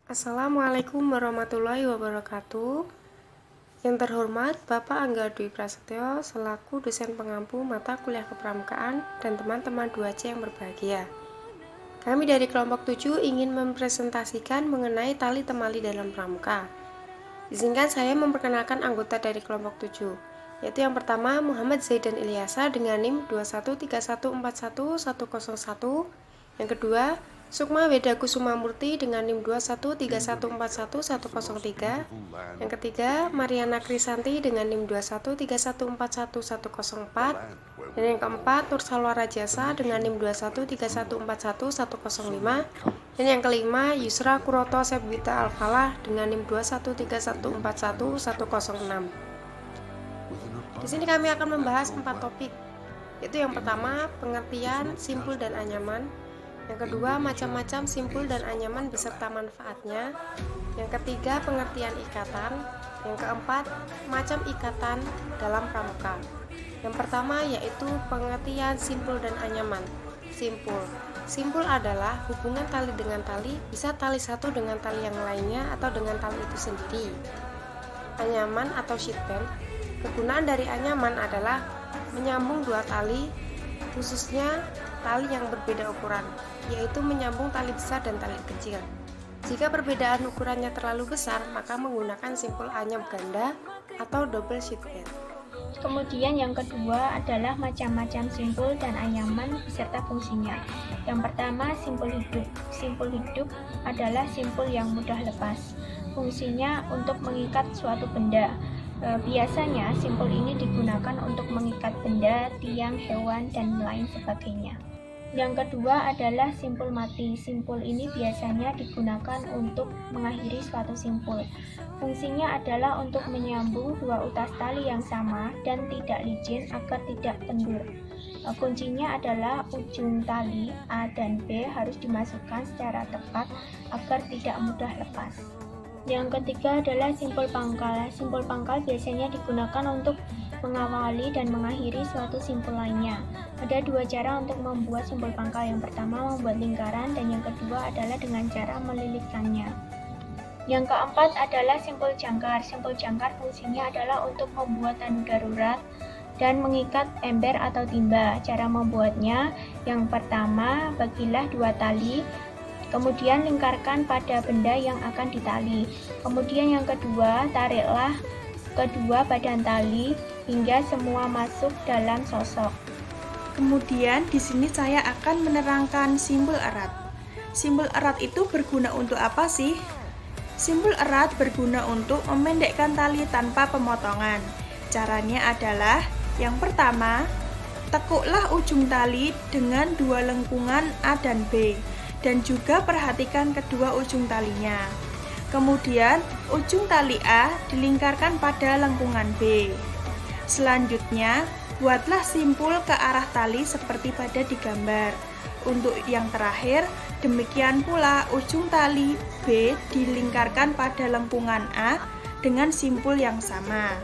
Assalamualaikum warahmatullahi wabarakatuh. Yang terhormat Bapak Angga Dwi Prasetyo selaku dosen pengampu mata kuliah kepramukaan dan teman-teman 2C yang berbahagia. Kami dari kelompok 7 ingin mempresentasikan mengenai tali temali dalam pramuka. Izinkan saya memperkenalkan anggota dari kelompok 7, yaitu yang pertama Muhammad Zaidan Ilyasa dengan NIM 213141101. Yang kedua Sukma Weda Kusuma Murti dengan NIM 213141103. Yang ketiga Mariana Krisanti dengan NIM 213141104. Dan yang keempat Nur Salwa Rajasa dengan NIM 213141105. Dan yang kelima Yusra Kuroto Sebwita Alfalah dengan NIM 213141106. Di sini kami akan membahas 4 topik, yaitu yang pertama pengertian simpul dan anyaman, yang kedua macam-macam simpul dan anyaman beserta manfaatnya, yang ketiga pengertian ikatan, yang keempat macam ikatan dalam pramuka. Yang pertama yaitu pengertian simpul dan anyaman. Simpul adalah hubungan tali dengan tali, bisa tali satu dengan tali yang lainnya atau dengan tali itu sendiri. Anyaman atau sheetband, kegunaan dari anyaman adalah menyambung dua tali, khususnya tali yang berbeda ukuran, yaitu menyambung tali besar dan tali kecil. Jika perbedaan ukurannya terlalu besar, maka menggunakan simpul anyam ganda atau double sheetband. Kemudian yang kedua adalah macam-macam simpul dan anyaman beserta fungsinya. Yang pertama, simpul hidup. Simpul hidup adalah simpul yang mudah lepas. Fungsinya untuk mengikat suatu benda. Biasanya simpul ini digunakan untuk mengikat benda, tiang, hewan, dan lain sebagainya. Yang kedua adalah simpul mati. Simpul ini biasanya digunakan untuk mengakhiri suatu simpul. Fungsinya adalah untuk menyambung dua utas tali yang sama dan tidak licin agar tidak kendur. Kuncinya adalah ujung tali A dan B harus dimasukkan secara tepat agar tidak mudah lepas. Yang ketiga adalah simpul pangkal. Simpul pangkal biasanya digunakan untuk mengawali dan mengakhiri suatu simpul lainnya. Ada dua cara untuk membuat simpul pangkal. Yang pertama membuat lingkaran dan yang kedua adalah dengan cara melilitkannya. Yang keempat adalah simpul jangkar. Simpul jangkar fungsinya adalah untuk membuat tandu darurat dan mengikat ember atau timba. Cara membuatnya, yang pertama bagilah dua tali, kemudian lingkarkan pada benda yang akan ditali. Kemudian yang kedua, tariklah kedua badan tali hingga semua masuk dalam sosok. Kemudian di sini saya akan menerangkan simpul erat. Simpul erat itu berguna untuk apa sih? Simpul erat berguna untuk memendekkan tali tanpa pemotongan. Caranya adalah yang pertama, tekuklah ujung tali dengan dua lengkungan A dan B. Dan juga perhatikan kedua ujung talinya. Kemudian ujung tali A dilingkarkan pada lengkungan B. Selanjutnya buatlah simpul ke arah tali seperti pada di gambar. Untuk yang terakhir, demikian pula ujung tali B dilingkarkan pada lengkungan A dengan simpul yang sama.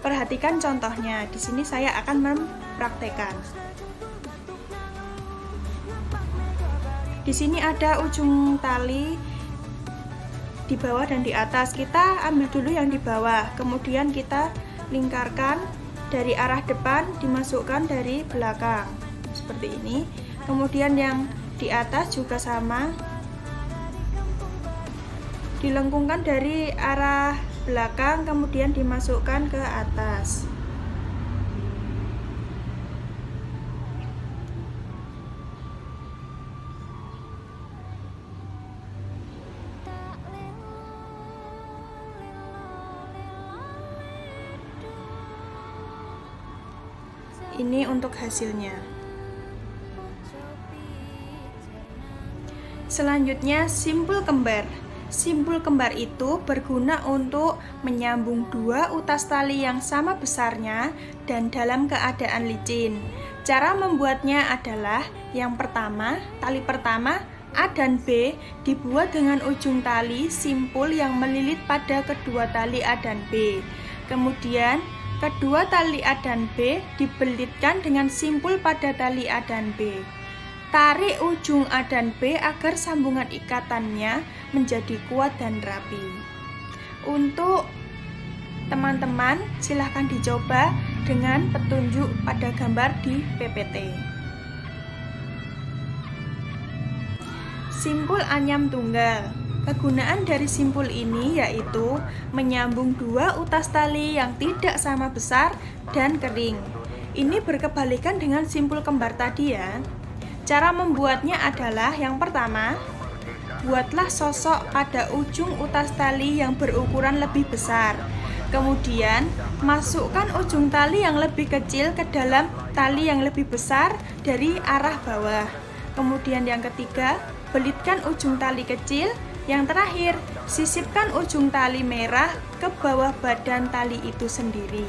Perhatikan contohnya. Di sini saya akan mempraktekkan. Di sini ada ujung tali di bawah dan di atas. Kita ambil dulu yang di bawah, kemudian kita lingkarkan dari arah depan, dimasukkan dari belakang seperti ini. Kemudian yang di atas juga sama, dilengkungkan dari arah belakang, kemudian dimasukkan ke atas. Ini untuk hasilnya. Selanjutnya, simpul kembar. Simpul kembar itu berguna untuk menyambung dua utas tali yang sama besarnya dan dalam keadaan licin. Cara membuatnya adalah yang pertama, tali pertama A dan B dibuat dengan ujung tali simpul yang melilit pada kedua tali A dan B. Kemudian kedua tali A dan B dibelitkan dengan simpul pada tali A dan B. Tarik ujung A dan B agar sambungan ikatannya menjadi kuat dan rapi. Untuk teman-teman, silahkan dicoba dengan petunjuk pada gambar di PPT. Simpul anyam tunggal. Kegunaan dari simpul ini yaitu menyambung dua utas tali yang tidak sama besar dan kering. Ini berkebalikan dengan simpul kembar tadi ya. Cara membuatnya adalah yang pertama, buatlah sosok pada ujung utas tali yang berukuran lebih besar. Kemudian, masukkan ujung tali yang lebih kecil ke dalam tali yang lebih besar dari arah bawah. Kemudian yang ketiga, belitkan ujung tali kecil. Yang terakhir, sisipkan ujung tali merah ke bawah badan tali itu sendiri.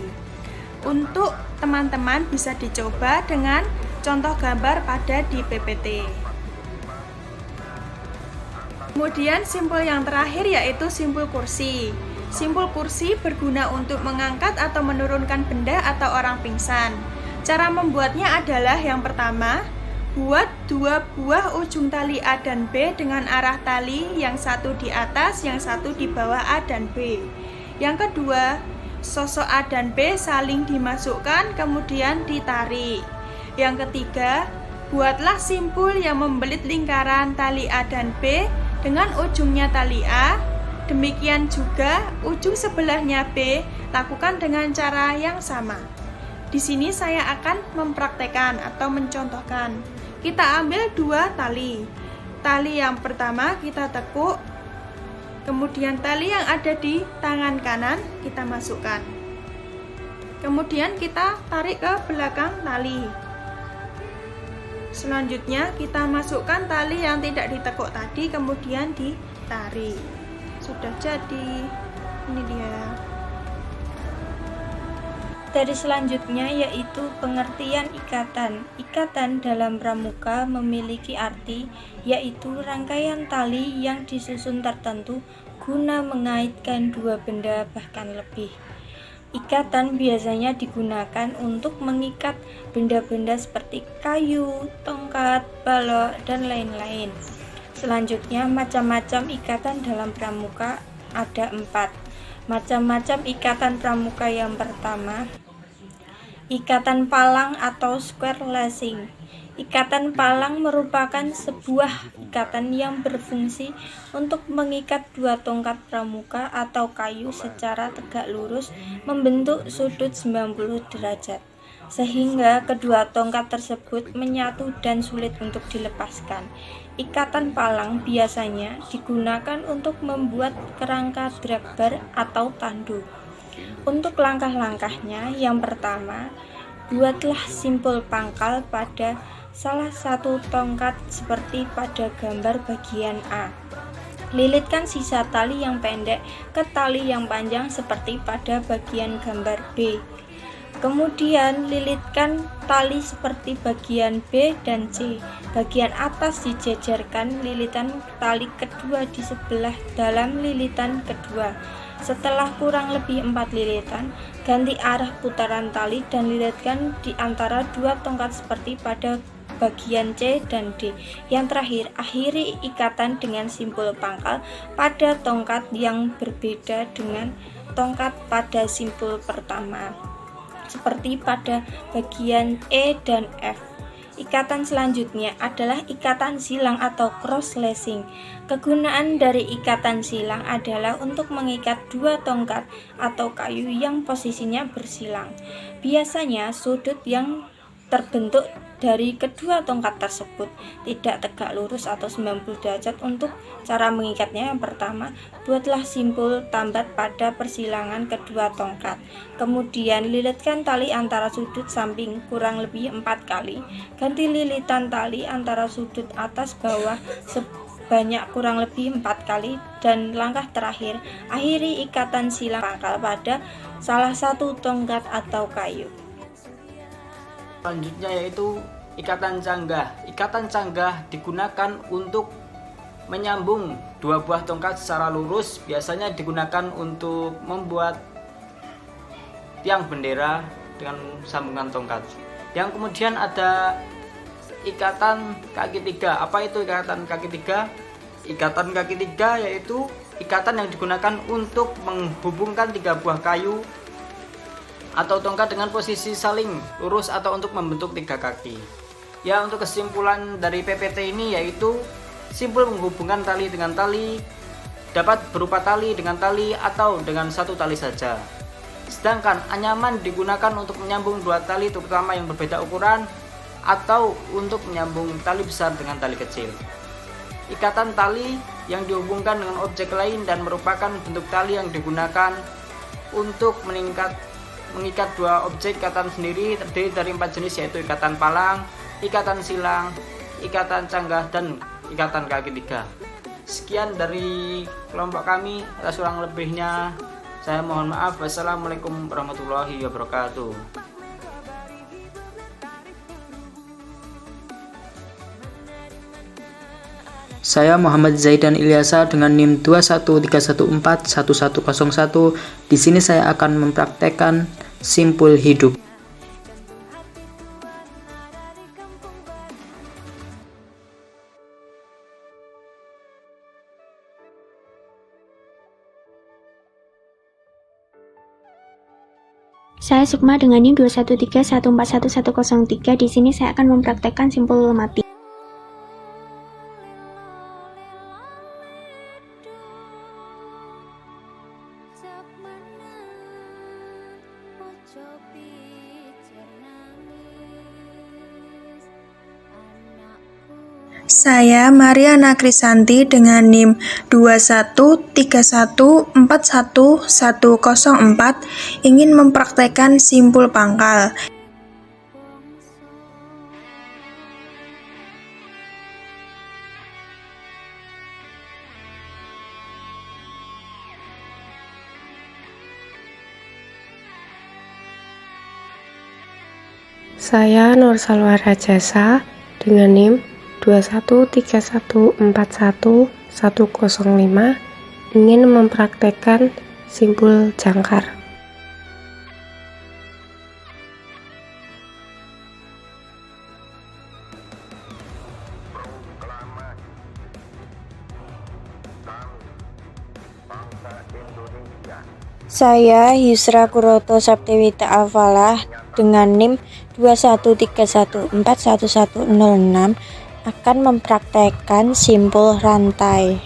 Untuk teman-teman bisa dicoba dengan contoh gambar pada di PPT. Kemudian simpul yang terakhir yaitu simpul kursi. Simpul kursi berguna untuk mengangkat atau menurunkan benda atau orang pingsan. Cara membuatnya adalah yang pertama, buat dua buah ujung tali A dan B dengan arah tali yang satu di atas, yang satu di bawah A dan B. Yang kedua, sosok A dan B saling dimasukkan kemudian ditarik. Yang ketiga, buatlah simpul yang membelit lingkaran tali A dan B dengan ujungnya tali A. Demikian juga ujung sebelahnya B, lakukan dengan cara yang sama. Di sini saya akan mempraktekkan atau mencontohkan. Kita ambil dua tali. Tali yang pertama kita tekuk, kemudian tali yang ada di tangan kanan kita masukkan. Kemudian kita tarik ke belakang tali. Selanjutnya kita masukkan tali yang tidak ditekuk tadi, kemudian ditarik. Sudah jadi. Ini dia. Dari selanjutnya yaitu pengertian ikatan. Ikatan dalam pramuka memiliki arti yaitu rangkaian tali yang disusun tertentu guna mengaitkan dua benda bahkan lebih. Ikatan biasanya digunakan untuk mengikat benda-benda seperti kayu, tongkat, balok, dan lain-lain. Selanjutnya, macam-macam ikatan dalam pramuka ada 4. Macam-macam ikatan pramuka yang pertama, ikatan palang atau square lacing. Ikatan palang merupakan sebuah ikatan yang berfungsi untuk mengikat dua tongkat pramuka atau kayu secara tegak lurus membentuk sudut 90 derajat, sehingga kedua tongkat tersebut menyatu dan sulit untuk dilepaskan. Ikatan palang biasanya digunakan untuk membuat kerangka drag bar atau tandu. Untuk langkah-langkahnya, yang pertama, buatlah simpul pangkal pada salah satu tongkat seperti pada gambar bagian A. Lilitkan sisa tali yang pendek ke tali yang panjang seperti pada bagian gambar B. Kemudian lilitkan tali seperti bagian B dan C. Bagian atas dijejerkan lilitan tali kedua di sebelah dalam lilitan kedua. Setelah kurang lebih 4 lilitan, ganti arah putaran tali dan lilitkan di antara dua tongkat seperti pada bagian C dan D. Yang terakhir, akhiri ikatan dengan simpul pangkal pada tongkat yang berbeda dengan tongkat pada simpul pertama, seperti pada bagian E dan F. Ikatan selanjutnya adalah ikatan silang atau cross lacing. Kegunaan dari ikatan silang adalah untuk mengikat dua tongkat atau kayu yang posisinya bersilang. Biasanya sudut yang terbentuk dari kedua tongkat tersebut tidak tegak lurus atau 90 derajat. Untuk cara mengikatnya, yang pertama, buatlah simpul tambat pada persilangan kedua tongkat. Kemudian lilitkan tali antara sudut samping kurang lebih 4 kali. Ganti lilitan tali antara sudut atas bawah sebanyak kurang lebih 4 kali. Dan langkah terakhir, akhiri ikatan silang pangkal pada salah satu tongkat atau kayu. Selanjutnya yaitu ikatan canggah. Ikatan canggah digunakan untuk menyambung dua buah tongkat secara lurus. Biasanya digunakan untuk membuat tiang bendera dengan sambungan tongkat. Yang kemudian ada ikatan kaki tiga. Apa itu ikatan kaki tiga? ikatan kaki tiga yaitu ikatan yang digunakan untuk menghubungkan 3 buah kayu atau tongkat dengan posisi saling lurus atau untuk membentuk 3 kaki. Ya, untuk kesimpulan dari PPT ini yaitu simpul menghubungkan tali dengan tali dapat berupa tali dengan tali atau dengan 1 tali saja. Sedangkan anyaman digunakan untuk menyambung 2 tali terutama yang berbeda ukuran atau untuk menyambung tali besar dengan tali kecil. Ikatan tali yang dihubungkan dengan objek lain dan merupakan bentuk tali yang digunakan untuk mengikat 2 objek ikatan sendiri terdiri dari 4 jenis yaitu ikatan palang, ikatan silang, ikatan canggah, dan ikatan kaki tiga. Sekian dari kelompok kami, atas kurang lebihnya saya mohon maaf. Wassalamualaikum warahmatullahi wabarakatuh. Saya Muhammad Zaidan Ilyasa dengan NIM 213141101. Di sini saya akan mempraktekkan simpul hidup. Saya Sukma dengan NIM 213141103. Di sini saya akan mempraktekkan simpul mati. Saya Mariana Krisanti dengan NIM 213141104 ingin mempraktekkan simpul pangkal. Saya Nur Salwa Rajasa dengan NIM 213141105 ingin mempraktekkan simpul jangkar. Saya Yusra Kuroto Saptiwita Alfalah dengan NIM 213141106 akan mempraktekkan simpul rantai.